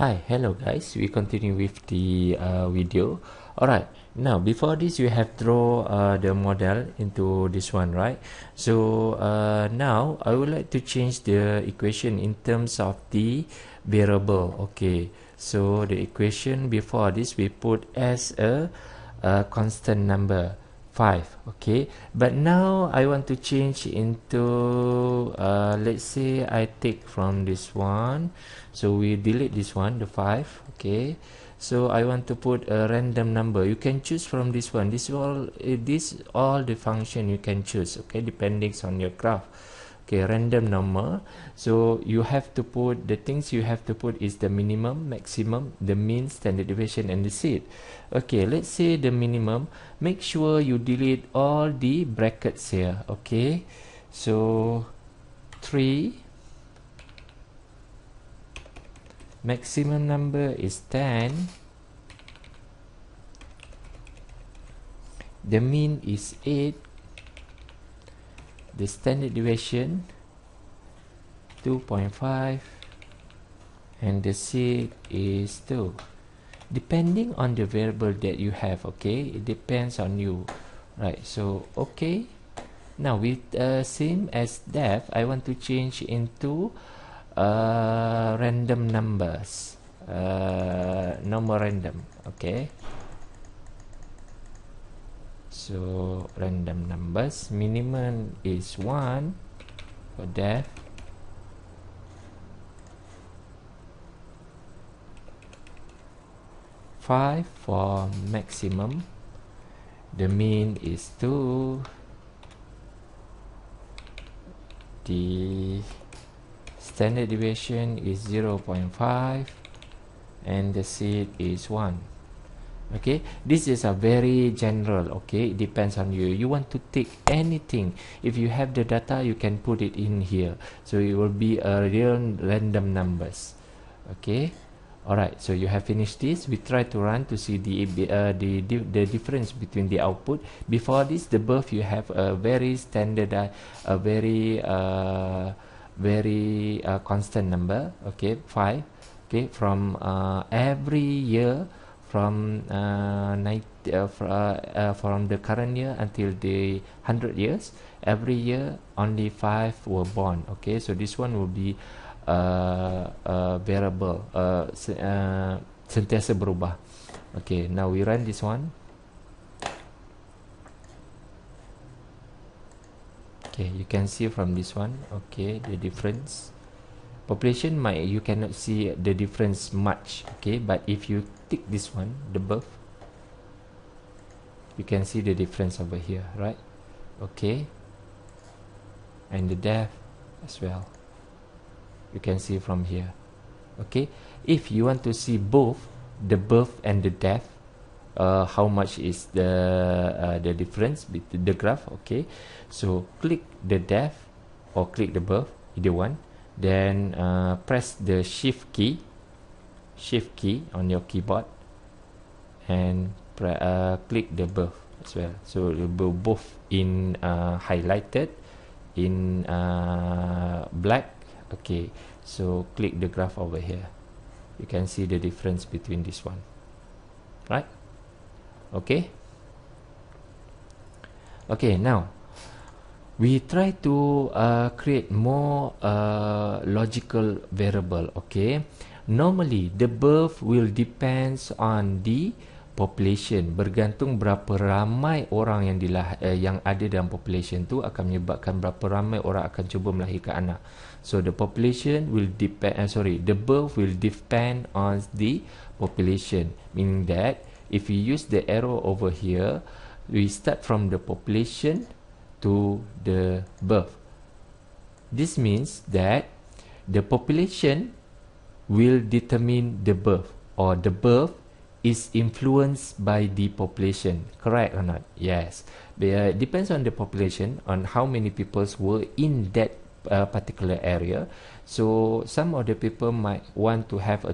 Hi, hello guys. We continue with the video. Alright, now before this you have draw the model into this one, right? So now I would like to change the equation in terms of the variable. Okay, so the equation before this we put as a constant number 5. Okay, but now I want to change into let's say I take from this one, so we delete this one, the 5. Okay, so I want to put a random number. You can choose from this one. This all the function you can choose. Okay, depending on your graph. Okay, random number. So you have to put the things you have to put is the minimum, maximum, the mean, standard deviation, and the seed. Okay, let's say the minimum. Make sure you delete all the brackets here. Okay, so 3. Maximum number is 10. The mean is 8. The standard deviation 2.5, and the seed is 2. Depending on the variable that you have, okay, it depends on you, right? So okay, now with same as depth, I want to change into random numbers, no more random. Okay, so random numbers, minimum is 1 for depth, five for maximum, the mean is 2, the standard deviation is 0.5, and the seed is 1. Okay, this is a very general. Okay, it depends on you. You want to take anything, if you have the data you can put it in here, so it will be a real random numbers. Okay, alright, so you have finished this. We try to run to see the difference between the output. Before this, the above you have a very standard, a very constant number. Okay, 5. Okay, from every year, from from the current year until the 100 years, every year only 5 were born. Okay, so this one will be variable, sentiasa berubah. Okay, now we run this one. Okay, you can see from this one, okay, the difference. Population might, you cannot see the difference much. Okay, but if you tick this one, the birth, you can see the difference over here, right? Okay, and the death as well, you can see from here. Okay, if you want to see both the birth and the death, how much is the difference between the graph? Okay, so click the death or click the birth, either one, then press the shift key on your keyboard and click the birth as well, so it will be both in highlighted in black. Okay, so click the graph over here, you can see the difference between this one, right? Okay, okay, now we try to create more logical variable. Okay, normally the birth will depends on the population, bergantung berapa ramai orang yang ada dalam population tu akan menyebabkan berapa ramai orang akan cuba melahirkan anak. So the population will depend, the birth will depend on the population, meaning that if we use the arrow over here, we start from the population to the birth. This means that the population will determine the birth, or the birth is influenced by the population. Correct or not? Yes. It depends on the population, on how many people were in that particular area. So some of the people might want to have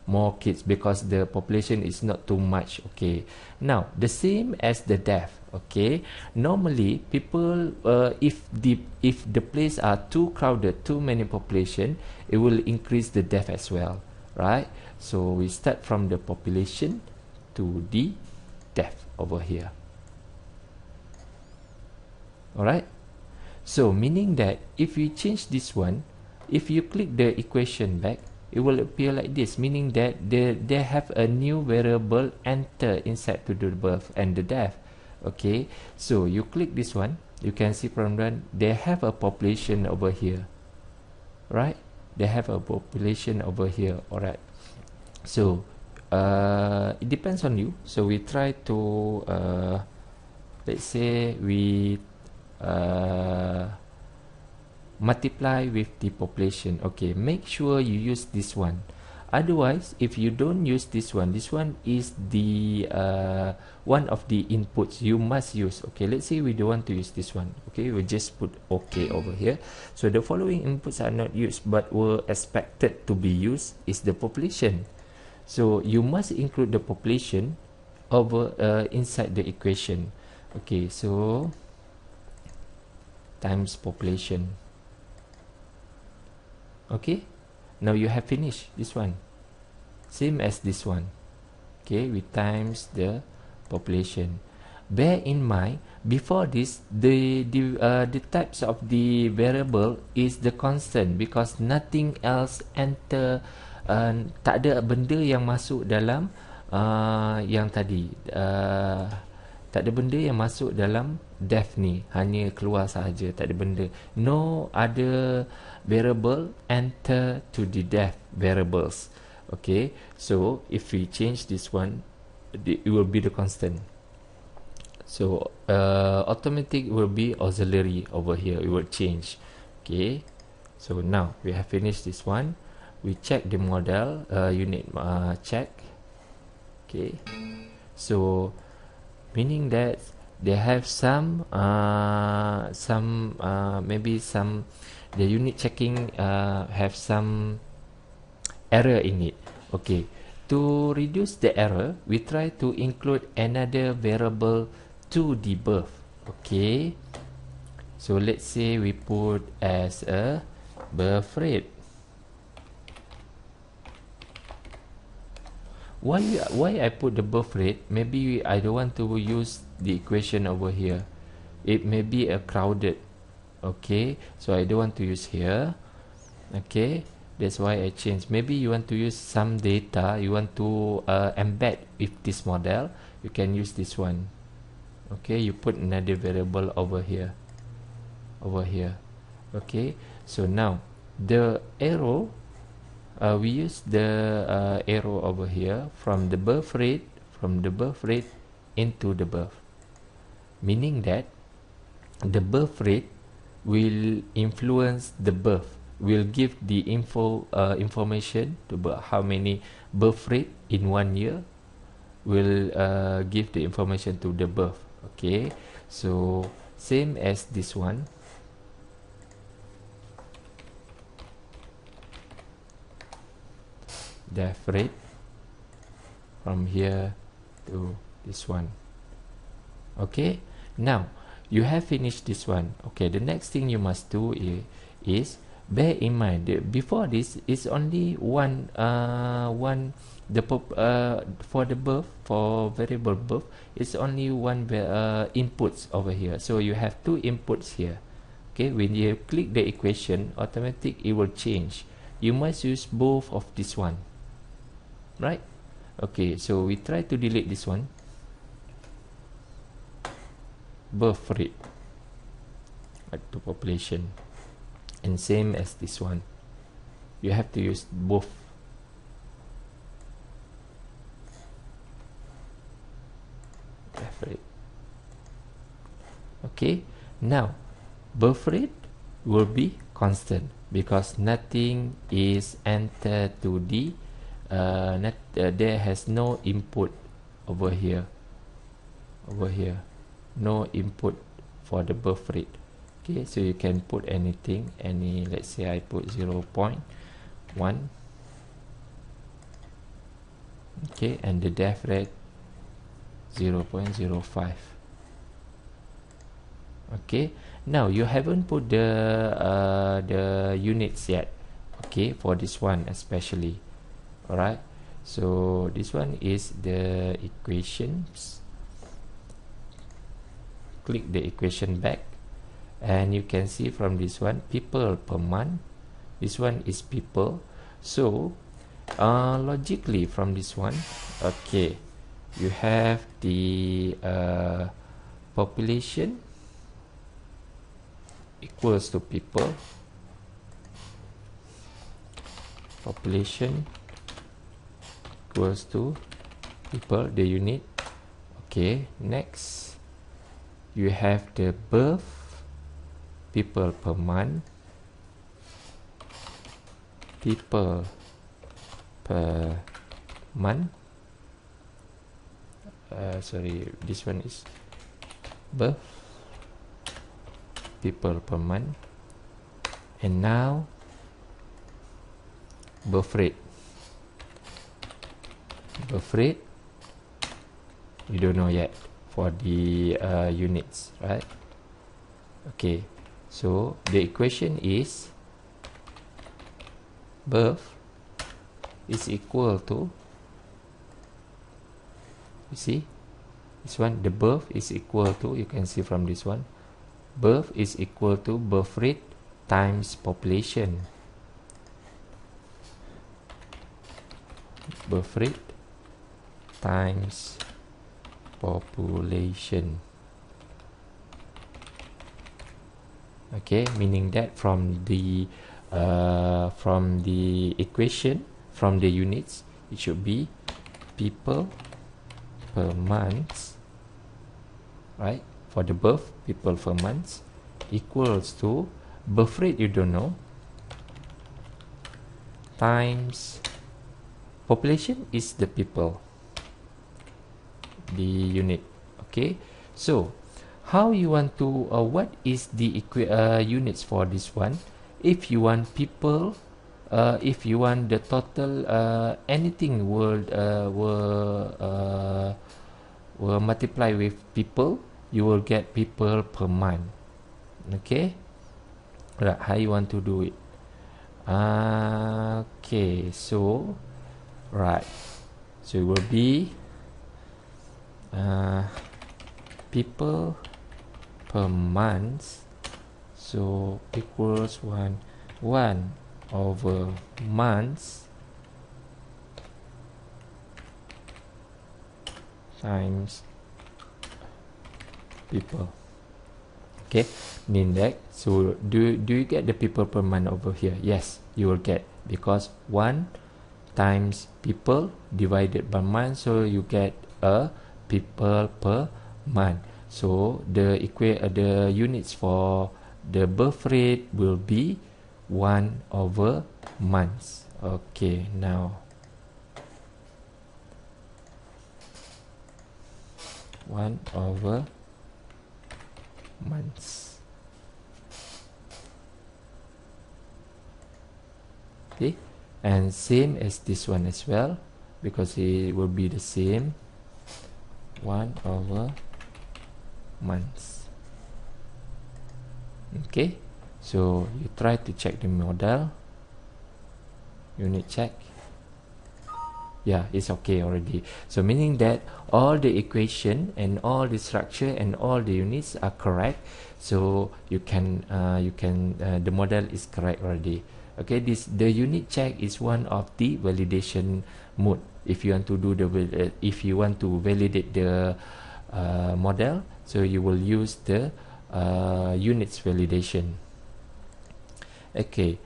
more kids because the population is not too much. Okay, now the same as the death. Okay, normally people, if the place are too crowded, too many population, it will increase the death as well. right? So we start from the population to the death over here. Alright, so meaning that if we change this one, if you click the equation back, it will appear like this, meaning that they have a new variable enter inside to the birth and the death. Okay, so you click this one, you can see from then they have a population over here, right? They have a population over here. Alright, so it depends on you. So we try to let's say we multiply with the population. Okay, make sure you use this one. Otherwise, if you don't use this one is the one of the inputs you must use. Okay, let's say we don't want to use this one. Okay, we just put OK over here. So the following inputs are not used but were expected to be used is the population. So you must include the population over inside the equation. Okay, so times population. Okay, now you have finished this one, same as this one. Okay, we times the population. Bear in mind, before this the types of the variable is the constant because nothing else enter. Tak ada benda yang masuk dalam yang tadi, tak ada benda yang masuk dalam def ni, hanya keluar sahaja, tak ada benda. No other variable enter to the def variables. Okay, so if we change this one, it will be the constant. So automatic will be auxiliary over here, it will change. Okay, so now we have finished this one. We check the model unit check. Okay, so meaning that they have some maybe some the unit checking have some error in it. Okay, to reduce the error, we try to include another variable to the birth. Okay, so let's say we put as a birth rate. Why I put the birth rate? Maybe I don't want to use the equation over here. It may be a crowded. Okay, so I don't want to use here. Okay, that's why I change. Maybe you want to use some data, you want to embed with this model, you can use this one. Okay, you put another variable over here. Okay, so now the arrow, we use the arrow over here from the birth rate into the birth, meaning that the birth rate will influence the birth, will give the information about how many birth rate in 1 year, will give the information to the birth. Okay, so same as this one. Death rate from here to this one. Okay, now you have finished this one. Okay, the next thing you must do is bear in mind that before this is only one for the birth, for variable birth, it's only one inputs over here. So you have two inputs here. Okay, when you click the equation, automatic it will change. You must use both of this one, right? Okay, so we try to delete this one, birth rate to population, and same as this one, you have to use both. Birth rate. Okay, now birth rate will be constant because nothing is entered to the there has no input over here, no input for the birth rate. Okay, so you can put anything, let's say I put 0.1. Okay, and the death rate 0.05. Okay, now you haven't put the units yet. Okay, for this one especially. Alright, so this one is the equations. Click the equation back, and you can see from this one, people per month. This one is people. So logically from this one, okay, you have the population equals to people. Population equals to people, the unit. Okay, next you have the birth, people per month, people per month. Sorry, this one is birth, people per month. And now birth rate. Birth rate, you don't know yet for the units, right? Okay, so the equation is birth is equal to, you see this one, the birth is equal to, you can see from this one, birth is equal to birth rate times population. Birth rate times population. Okay, meaning that from the equation, from the units, it should be people per month, right? For the birth, people per month equals to birth rate, you don't know, times population is the people, the unit. Okay, so how you want to what is the units for this one? If you want people, if you want the total anything will multiply with people, you will get people per month. Okay, right, how you want to do it? Okay, so right, so it will be people per month, so equals 1 over months times people. Okay, mean that, so do you get the people per month over here? Yes, you will get, because 1 times people divided by month, so you get a people per month. So the units for the birth rate will be 1 over months. Okay, now 1 over months. Okay, and same as this one as well, because it will be the same, 1 over months. Okay, so you try to check the model, unit check. Yeah, it's okay already. So meaning that all the equation and all the structure and all the units are correct, so you can the model is correct already. Okay, the unit check is one of the validation mode. If you want to do the if you want to validate the model, so you will use the units validation. Okay,